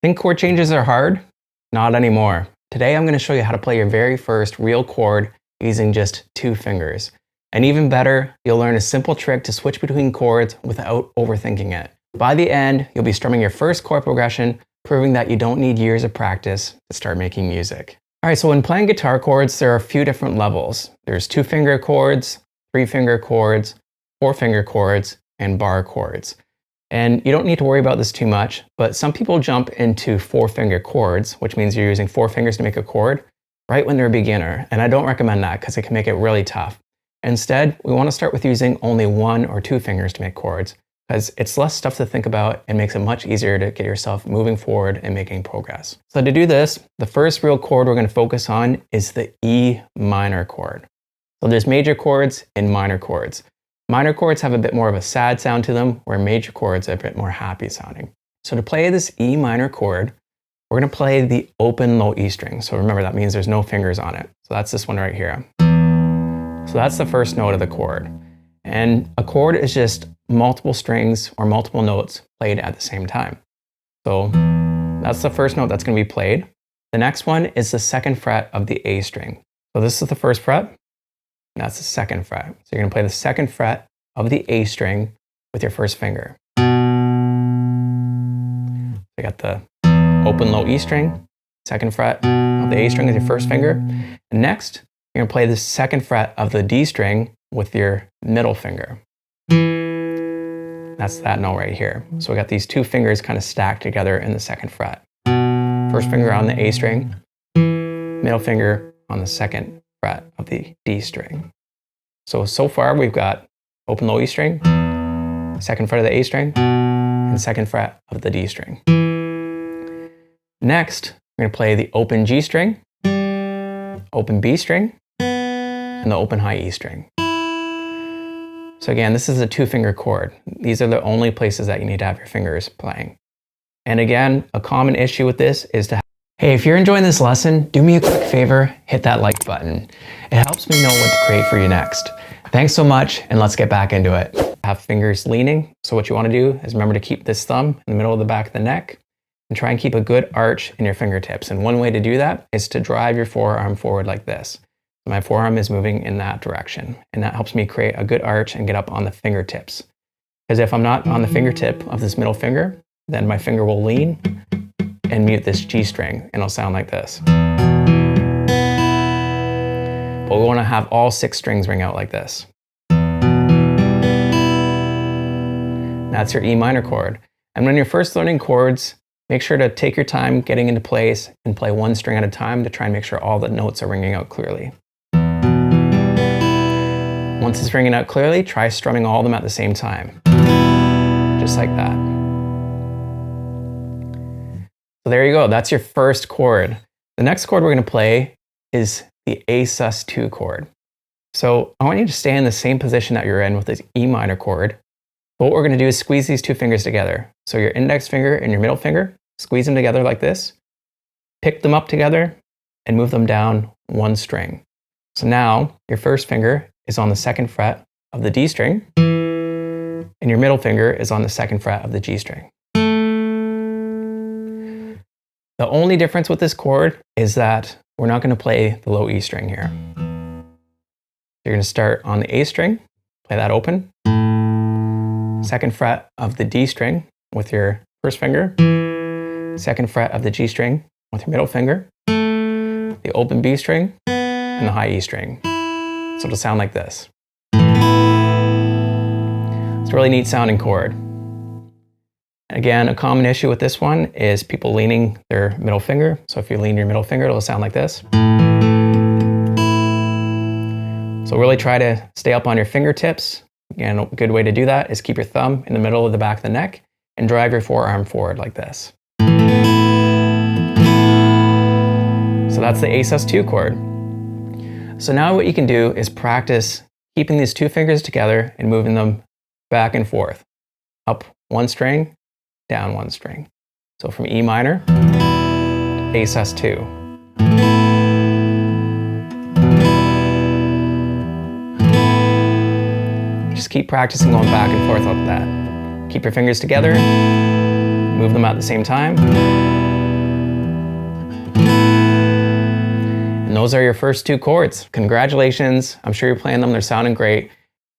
Think chord changes are hard? Not anymore. Today I'm going to show you how to play your very first real chord using just 2 fingers. And even better, you'll learn a simple trick to switch between chords without overthinking it. By the end, you'll be strumming your first chord progression, proving that you don't need years of practice to start making music. Alright, so when playing guitar chords, there are a few different levels. There's 2-finger chords, 3-finger chords, 4-finger chords, and bar chords. And you don't need to worry about this too much, but some people jump into 4-finger chords, which means you're using 4 fingers to make a chord, right when they're a beginner. And I don't recommend that because it can make it really tough. Instead, we want to start with using only 1 or 2 fingers to make chords, because it's less stuff to think about and makes it much easier to get yourself moving forward and making progress. So to do this, the first real chord we're going to focus on is the E minor chord. So there's major chords and minor chords. Minor chords have a bit more of a sad sound to them, where major chords are a bit more happy sounding. So to play this E minor chord, we're going to play the open low E string. So remember, that means there's no fingers on it. So that's this one right here. So that's the first note of the chord. And a chord is just multiple strings or multiple notes played at the same time. So that's the first note that's going to be played. The next one is the 2nd fret of the A string. So this is the 1st fret. That's the 2nd fret. So you're going to play the 2nd fret of the A string with your 1st finger. You got the open low E string, 2nd fret of the A string with your 1st finger. And next, you're going to play the 2nd fret of the D string with your middle finger. That's that note right here. So we got these 2 fingers kind of stacked together in the 2nd fret. 1st finger on the A string, middle finger on the 2nd fret of the D string. So far we've got open low E string, 2nd fret of the A string, and 2nd fret of the D string. Next, we're going to play the open G string, open B string, and the open high E string. So again, this is a 2-finger chord. These are the only places that you need to have your fingers playing. And again, a common issue with this is to hey, if you're enjoying this lesson, do me a quick favor, hit that like button. It helps me know what to create for you next. Thanks so much, and let's get back into it. Have fingers leaning, so what you want to do is remember to keep this thumb in the middle of the back of the neck, and try and keep a good arch in your fingertips. And one way to do that is to drive your forearm forward like this. My forearm is moving in that direction, and that helps me create a good arch and get up on the fingertips. Because if I'm not on the fingertip of this middle finger, then my finger will lean and mute this G string, and it'll sound like this. But we want to have all 6 strings ring out like this. That's your E minor chord. And when you're first learning chords, make sure to take your time getting into place and play 1 string at a time to try and make sure all the notes are ringing out clearly. Once it's ringing out clearly, try strumming all of them at the same time. Just like that. So there you go, that's your first chord. The next chord we're going to play is the A sus2 chord. So I want you to stay in the same position that you're in with this E minor chord. But what we're going to do is squeeze these 2 fingers together. So your index finger and your middle finger, squeeze them together like this. Pick them up together and move them down 1 string. So now your 1st finger is on the 2nd fret of the D string, and your middle finger is on the 2nd fret of the G string. The only difference with this chord is that we're not going to play the low E string here. You're going to start on the A string, play that open, 2nd fret of the D string with your 1st finger, 2nd fret of the G string with your middle finger, the open B string, and the high E string. So it'll sound like this. It's a really neat sounding chord. Again, a common issue with this one is people leaning their middle finger. So if you lean your middle finger, it'll sound like this. So really try to stay up on your fingertips. Again, a good way to do that is keep your thumb in the middle of the back of the neck and drive your forearm forward like this. So that's the A sus2 chord. So now what you can do is practice keeping these 2 fingers together and moving them back and forth. Up 1 string, down 1 string. So from E minor, A sus2. Just keep practicing going back and forth like that. Keep your fingers together, move them at the same time. those are your first 2 chords. Congratulations. I'm sure you're playing them. They're sounding great.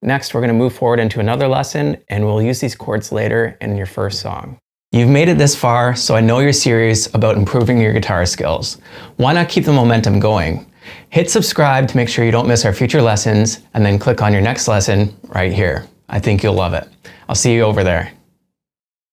Next, we're going to move forward into another lesson, and we'll use these chords later in your first song. You've made it this far, so I know you're serious about improving your guitar skills. Why not keep the momentum going? Hit subscribe to make sure you don't miss our future lessons, and then click on your next lesson right here. I think you'll love it. I'll see you over there.